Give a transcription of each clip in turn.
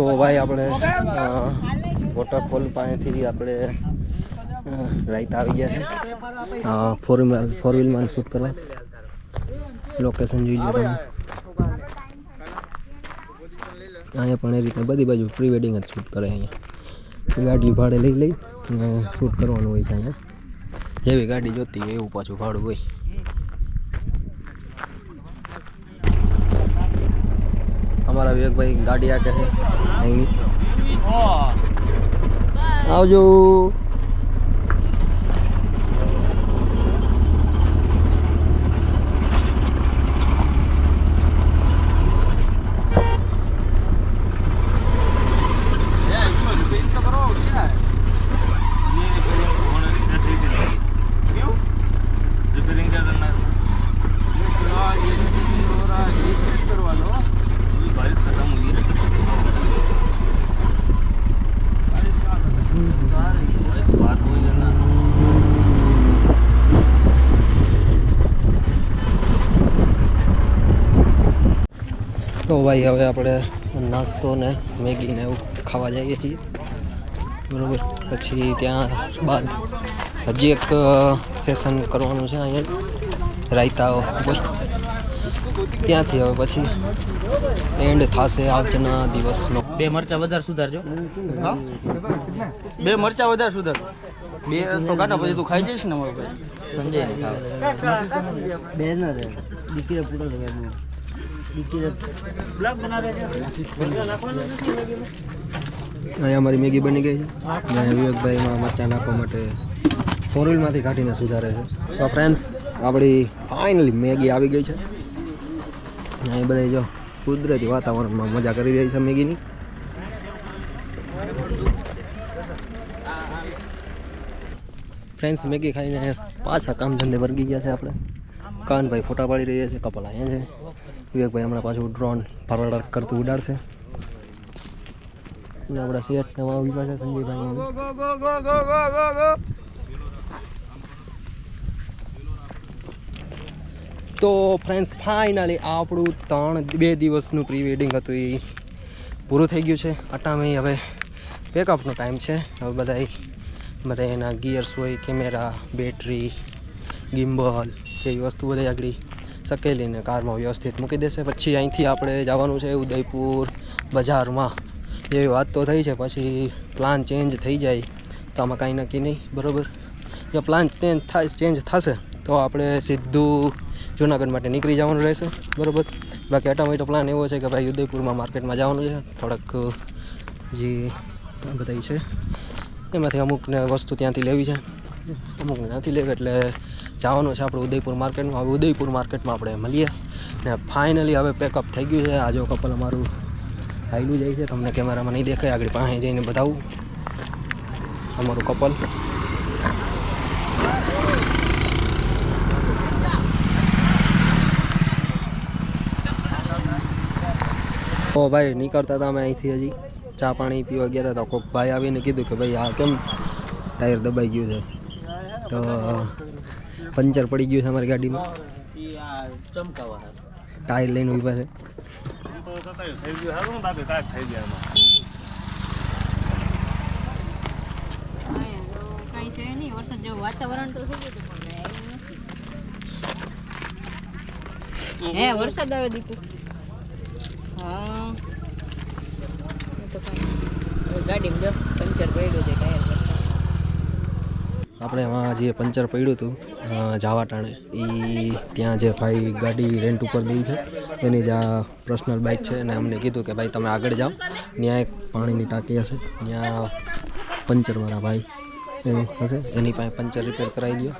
તો ભાઈ આપણે વોટરફોલ પાસેથી આપણે રાઈત આવી ગયા છે ફોર વ્હીલમાં શૂટ કરવા. લોકેશન જોઈ લો તમે. અહીંયા પણ એ રીતના બધી બાજુ પ્રી વેડિંગ જ શૂટ કરે. અહીંયા ગાડી ભાડે લઈ અને શૂટ કરવાનું હોય છે. અહીંયા જેવી ગાડી જોતી હોય એવું પાછું ભાડું હોય. અમારા વિવેકભાઈ ગાડી આકે છે અહીં. આવજો. તો ભાઈ હવે આપણે નાસ્તો ને મેગી ને એવું ખાવા જઈએ છીએ બરાબર. પછી ત્યાં બાદ હજી એક સેશન કરવાનું છે અહીંયા રાયતા ઉપર. ત્યાંથી હવે પછી એન્ડ થશે આજના દિવસનો. 2 મરચા વધારે સુધારજો. હા 2 મરચા વધારે સુધાર. 2 તો કાઢા પછી તું ખાઈ જઈશ ને મારો ભાઈ. સંજય ને ખાવ 2 ન રે દીકરી પૂરો લે અહીંયા અમારી મેગી બની ગઈ છે. અને વિવેકભાઈમાં મરચાં નાખવા માટે ફોર વ્હીલમાંથી કાઢીને સુધારે છે. તો ફ્રેન્ડ્સ આપણી ફાઇનલી મેગી આવી ગઈ છે. અહીં બધા જો કુદરતી વાતાવરણમાં મજા કરી રહી છે મેગીની. ફ્રેન્ડ્સ મેગી ખાઈને પાછા કામ ધંધે વર્ગી ગયા છે આપણે. કાનભાઈ ફોટા પાડી રહ્યા છે. કપલ અહીંયા છે. વિવેકભાઈ હમણાં પાછું ડ્રોન ફરવાડ કરતું ઉડાડશે. આપણા શેઠ આવી પાસે સંજયભાઈ. તો ફ્રેન્ડ્સ ફાઇનલી આપણું 2 દિવસનું પ્રી વેડિંગ હતું એ પૂરું થઈ ગયું છે. અટામે હવે પેકઅપનો ટાઈમ છે. હવે બધા એના ગિયર્સ હોય, કેમેરા, બેટરી, ગિમ્બલ એવી વસ્તુ બધી આગળ સકેલીને કારમાં વ્યવસ્થિત મૂકી દેશે. પછી અહીંથી આપણે જવાનું છે ઉદયપુર બજારમાં. એવી વાત તો થઈ છે. પછી પ્લાન ચેન્જ થઈ જાય તો આમાં કાંઈ નક્કી નહીં બરાબર. જો પ્લાન ચેન્જ થશે તો આપણે સીધું જૂનાગઢ માટે નીકળી જવાનું રહેશે બરાબર. બાકી અટામેટો પ્લાન એવો છે કે ભાઈ ઉદયપુરમાં માર્કેટમાં જવાનું છે. થોડાક જે બધા છે એમાંથી અમુકને વસ્તુ ત્યાંથી લેવી છે, અમુકને નથી લેવી. એટલે જવાનું છે આપણે ઉદયપુર માર્કેટમાં. હવે ઉદયપુર માર્કેટમાં આપણે મળીએ. ને ફાઇનલી હવે પેકઅપ થઈ ગયું છે. આ જો કપલ અમારું હાઈલું જાય છે. તમને કેમેરામાં નહીં દેખાય. આગળ પાસે જઈને બતાવું અમારું કપલ. તો ભાઈ નીકળતા હતા અમે અહીંથી હજી ચા પાણી પીવા ગયા હતા. તો કોઈક ભાઈ આવીને કીધું કે ભાઈ આ કેમ ટાયર દબાઈ ગયું છે. તો પંચર પડી ગયું છે અમારી ગાડીમાં. ટાયર લઈને ઉભા છે. વરસાદ આવે દીકુ. હા તો ગાડીમાં જો પંચર પડ્યું છે ટાયર. આપણે એમાં જે પંચર પડ્યું હતું જાવા ટાણે એ ત્યાં જે ભાઈ ગાડી રેન્ટ ઉપર દઈ છે એની જ આ પર્સનલ બાઇક છે. અને અમને કીધું કે ભાઈ તમે આગળ જાઓ, ત્યાં એક પાણીની ટાંકી હશે, ત્યાં પંચરવાળા ભાઈ હશે એની પાસે પંચર રિપેર કરાવી દો.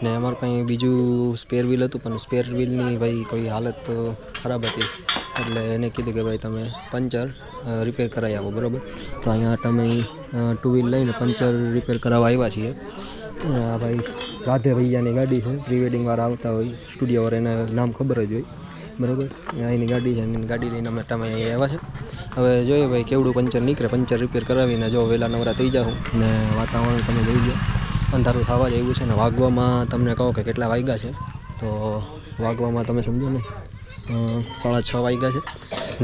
ને અમારે પાસે બીજું સ્પેર વ્હીલ હતું પણ સ્પેર વ્હીલની ભાઈ કોઈ હાલત ખરાબ હતી. એટલે એને કીધું કે ભાઈ તમે પંચર રિપેર કરાવી આવો બરાબર. તો અહીંયા તમે 2 વ્હીલ લઈને પંચર રિપેર કરાવવા આવ્યા છીએ. આ ભાઈ રાધે ભૈયાની ગાડી છે. પ્રી વેડિંગવાળા આવતા હોય સ્ટુડિયોવાળા એને નામ ખબર જ હોય બરાબર. અહીંની ગાડી છે. એની ગાડી લઈને અમે તમે અહીંયા આવ્યા છે. હવે જોઈએ ભાઈ કેવડું પંચર નીકળે. પંચર રિપેર કરાવીને જો વહેલા નવરા થઈ જાઉં. ને વાતાવરણ તમે જોઈ લો અંધારું થવા જ આવ્યું છે. ને વાગવામાં તમને કહો કે કેટલા વાગ્યા છે તો વાગવામાં તમે સમજો ને 6:30 વાગ્યા છે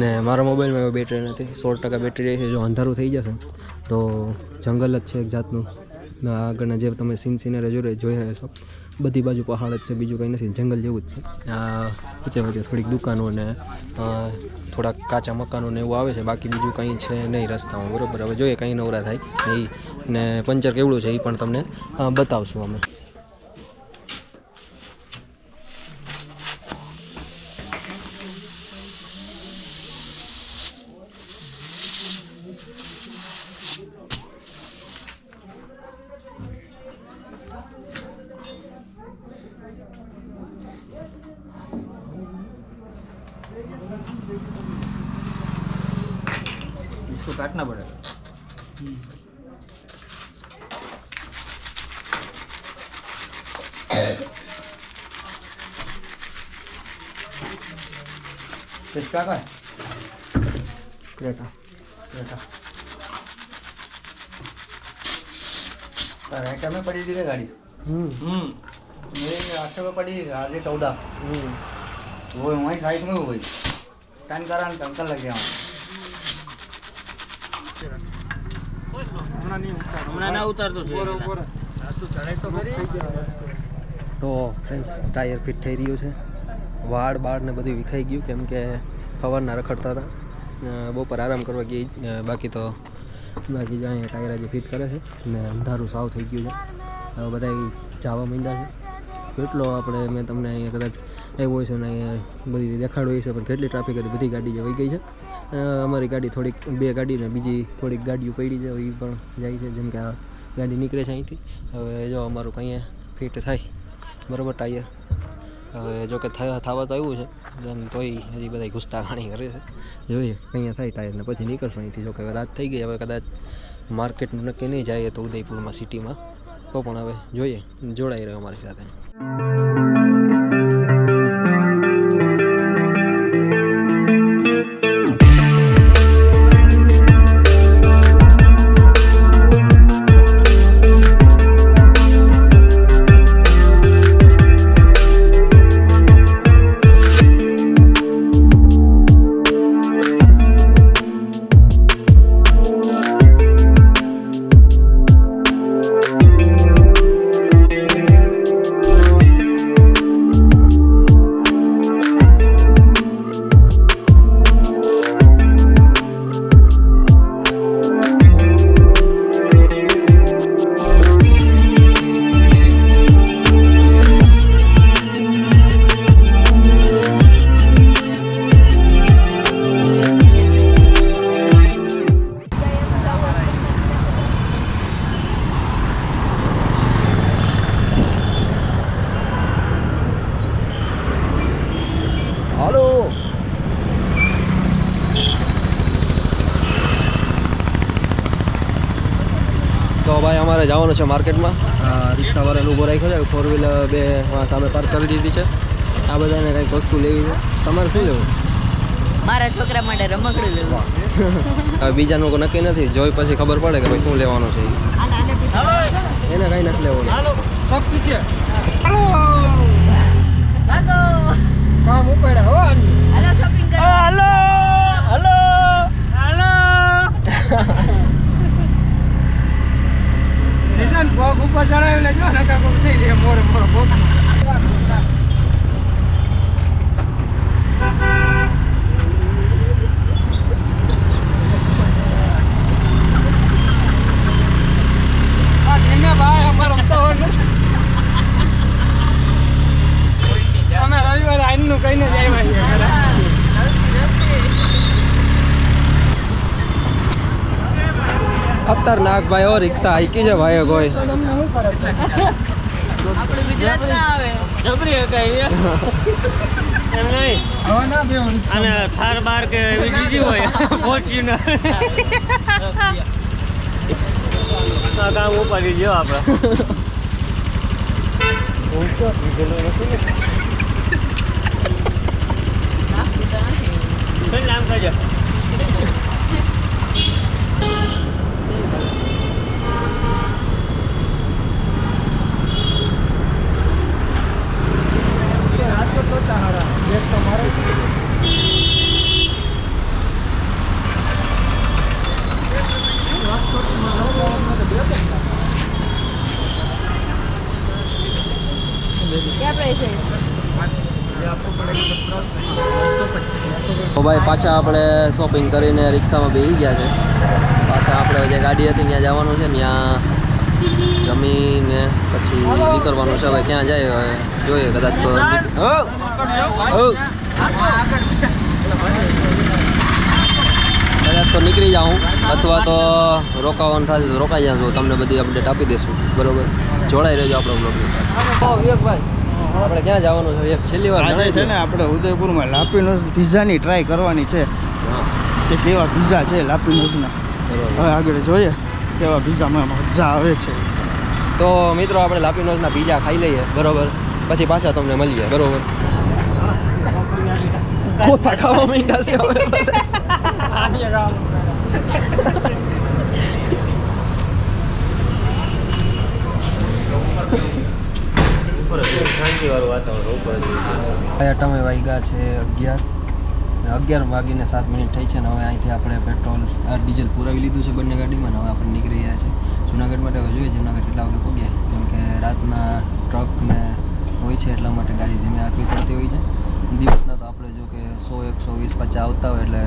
ને મારા મોબાઈલમાં એવી બેટરી નથી, 100% બેટરી રહી છે. જો અંધારું થઈ જશે તો જંગલ જ છે એક જાતનું. આગળના જે તમે સિનરી જોઈ હશો બધી બાજુ પહાડ જ છે, બીજું કંઈ નથી, જંગલ જેવું જ છે. વચ્ચે વચ્ચે થોડીક દુકાનો ને થોડાક કાચા મકાનો ને એવું આવે છે, બાકી બીજું કંઈ છે નહીં રસ્તામાં. બરાબર, હવે જોઈએ કંઈ નવરા થાય એ ને પંચર કેવડું છે એ પણ તમને બતાવશું અમે. इसको काटना पड़ेगा. किसका का है? ક્રેટા राइट में पड़ी थी गाड़ी. मेरे रास्ते में पड़ी आगे 14. वो वहीं साइड में हो गई. टन करा टंकर लग गया. हमણાં ના ઉતારતો છે. તો ફ્રેન્ડ્સ ટાયર ફિટ થઈ રહ્યું છે. વાળ ને બધું વિખાઈ ગયું કેમ કે સવારના રખડતા હતા, બપોર આરામ કરવા ગઈ. બાકી જો અહીંયા ટાયર આજે ફિટ કરે છે ને અંધારું સાવ થઈ ગયું છે. હવે બધા જવા માંડ્યા છે. કેટલો આપણે મેં તમને અહીંયા કદાચ આવ્યો છે ને અહીંયા બધી દેખાડ્યું છે, પણ કેટલી ટ્રાફિક હતી, બધી ગાડી જવાઈ ગઈ છે. અમારી ગાડી થોડીક 2 ગાડી ને બીજી થોડીક ગાડીઓ પડી છે, એ પણ જાય છે. જેમ કે આ ગાડી નીકળે છે અહીંથી. હવે જો અમારું કંઈ ફિટ થાય બરાબર ટાયર. હવે જો કે થવા તો આવ્યું છે, તોય હજી બધા ગુસ્તાખાણી કરે છે. જોઈએ અહીંયા થાય ટાયર ને પછી નીકળશું અહીંથી. જો કે હવે રાત થઈ ગઈ, હવે કદાચ માર્કેટનું નક્કી નહીં જાય તો ઉદયપુરમાં સિટીમાં, તો પણ હવે જોઈએ, જોડાઈ રહ્યો અમારી સાથે. તો ભાઈ અમારે જવાનું છે માર્કેટમાં. રિક્ષાવાળાને ઊભો રાખ્યો છે, 4 વ્હીલર 2 સામે પાર્ક કરી દીધી છે. આ બધાને કંઈક વસ્તુ લેવી છે. તમારે શું લેવું? મારા છોકરા માટે રમકડું લેવું. હવે બીજાનું કોઈ નક્કી નથી, જોઈ પછી ખબર પડે કે ભાઈ શું લેવાનું છે. એને કંઈ નથી લેવાનું. શોપિંગ કરવા. પગ ઉપર ચડાવી લેજો ને કાકો થઈ જાય મોરે મોરો પગ. ભાઈ અમારો તો અમે રવિવારે આઈનનું કહીને જ આવ્યા છીએ. ખતરનાક ભાઈ, ઓ રિક્ષા હાઈકી છે ભાઈ કોઈ. આપણે ગુજરાત ના આવે. જબરી કઈ એમ નહીં. હવે ના દેવું. અને થાર બાર કે એવી બીજી હોય ફોર્ચ્યુનર આ કામ ઉપાડી ગયો આપણે. નામ કહેજો. તમારે તો ભાઈ પાછા આપણે શોપિંગ કરીને રિક્ષામાં બેસી ગયા છે. પાછા આપણે જે ગાડી હતી ત્યાં જવાનું છે. ત્યાં જમીને પછી નીકળવાનું છે. હવે ક્યાં જાય હવે જોઈએ. કદાચ તો કદાચ તો નીકળી જાઉં અથવા તો રોકાવાનું થશે તો રોકાઈ જાઉં. તમને બધી અપડેટ આપી દઈશું. બરોબર, જોડાઈ રહેજો આપણો બ્લોગની સાથે. વિવેકભાઈ, આપણે ક્યાં જવાનું છે? એક છેલ્લી વાર આજે છે ને આપણે ઉદયપુરમાં લાપીનોઝ પિઝાની ટ્રાય કરવાની છે કે કેવા પિઝા છે લાપીનોઝના. હવે આગળ જોઈએ કેવા પિઝામાં મજા આવે છે. તો મિત્રો આપણે લાપીનોઝના પીઝા ખાઈ લઈએ. બરોબર, પછી પાછા તમને મળીએ. બરોબર, કોથા ખાવા માંડ્યા છે હવે. અટામે વાગ્યા છે 11 વાગીને 7 મિનિટ થઈ છે ને હવે અહીંથી આપણે પેટ્રોલ ડીઝલ પુરાવી લીધું છે બંને ગાડીમાં. ને હવે આપણે નીકળી રહ્યા છે જુનાગઢ માટે. હવે જોઈએ જુનાગઢ કેટલા વાગે પહોંચ્યા, કેમ કે રાતના ટ્રક ને હોય છે એટલા માટે ગાડી ધીમે હાંકવી પડતી હોય છે. દિવસના તો આપણે જો કે 100, 120, 50 આવતા હોય એટલે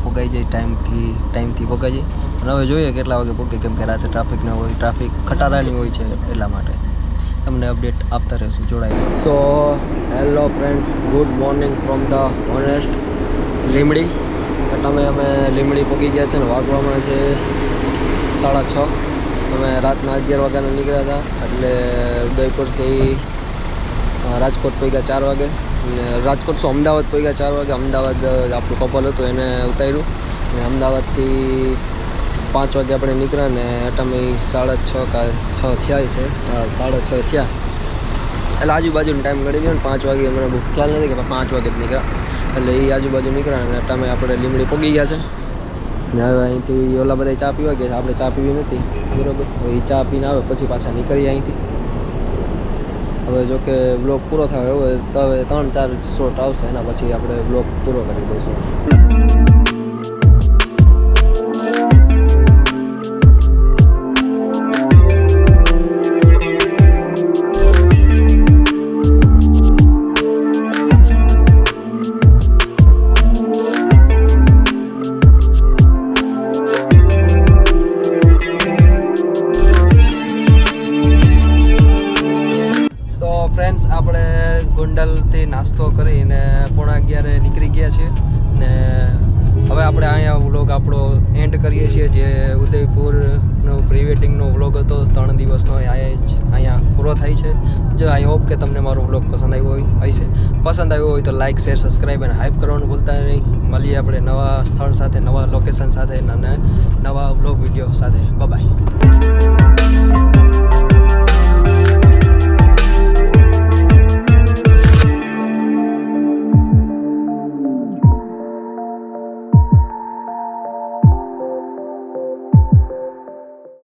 પહોંચાઈ જાય ટાઈમથી પહોંચાઈ જાય. અને હવે જોઈએ કેટલા વાગે પહોંચે, કેમ કે રાતે ટ્રાફિક ન હોય, ટ્રાફિક ખટારાની હોય છે એટલા માટે તમને અપડેટ આપતા રહેશું. જોડાઈ. So hello friend, good morning from the honest Limbdi. અમે લીમડી પહોંચી ગયા છે ને વાગવામાં છે 6:30. અમે રાતના 11 વાગ્યાના નીકળ્યા હતા એટલે ઉદયપુરથી રાજકોટ પહોંચ્યા 4 વાગે. રાજકોટ અમદાવાદ પહોંચ્યા 4 વાગે. અમદાવાદ આપણું કપલ હતું એને ઉતાર્યું અને અમદાવાદથી 5 વાગે આપણે નીકળ્યા ને અટામે 6:30 થયા છે. 6:30 થયા એટલે આજુબાજુનો ટાઈમ ગણી ગયો ને 5 વાગે. મને બહુ ખ્યાલ નથી કે 5 વાગે જ નીકળ્યા એટલે એ આજુબાજુ નીકળ્યા અને અટામે આપણે લીમડી પહોંચી ગયા છે. ને હવે અહીંથી ઓલા બધા ચા પીવા ગયા છે. આપણે ચા પીવી નથી. બરાબર, હવે એ ચા પીને આવે પછી પાછા નીકળીએ અહીંથી. હવે જો કે બ્લોગ પૂરો થયો હવે તો હવે 3-4 શોટ આવશે એના પછી આપણે બ્લોગ પૂરો કરી દઈશું. ફ્રેન્ડ્સ, આપણે ગોંડલથી નાસ્તો કરીને 11:30 નીકળી ગયા છીએ ને હવે આપણે અહીંયા વ્લોગ આપણો એન્ડ કરીએ છીએ. જે ઉદયપુરનો પ્રી વેડિંગનો વ્લોગ હતો 3 દિવસનો અહીંયા પૂરો થાય છે. જો આઈ હોપ કે તમને મારો વ્લોગ પસંદ આવ્યો હોય તો લાઇક, શેર, સબસ્ક્રાઈબ અને હાઇપ કરવાનું ભૂલતા નહીં. મળીએ આપણે નવા સ્થળ સાથે, નવા લોકેશન સાથે અને નવા વ્લોગ વિડીયો સાથે. બાય.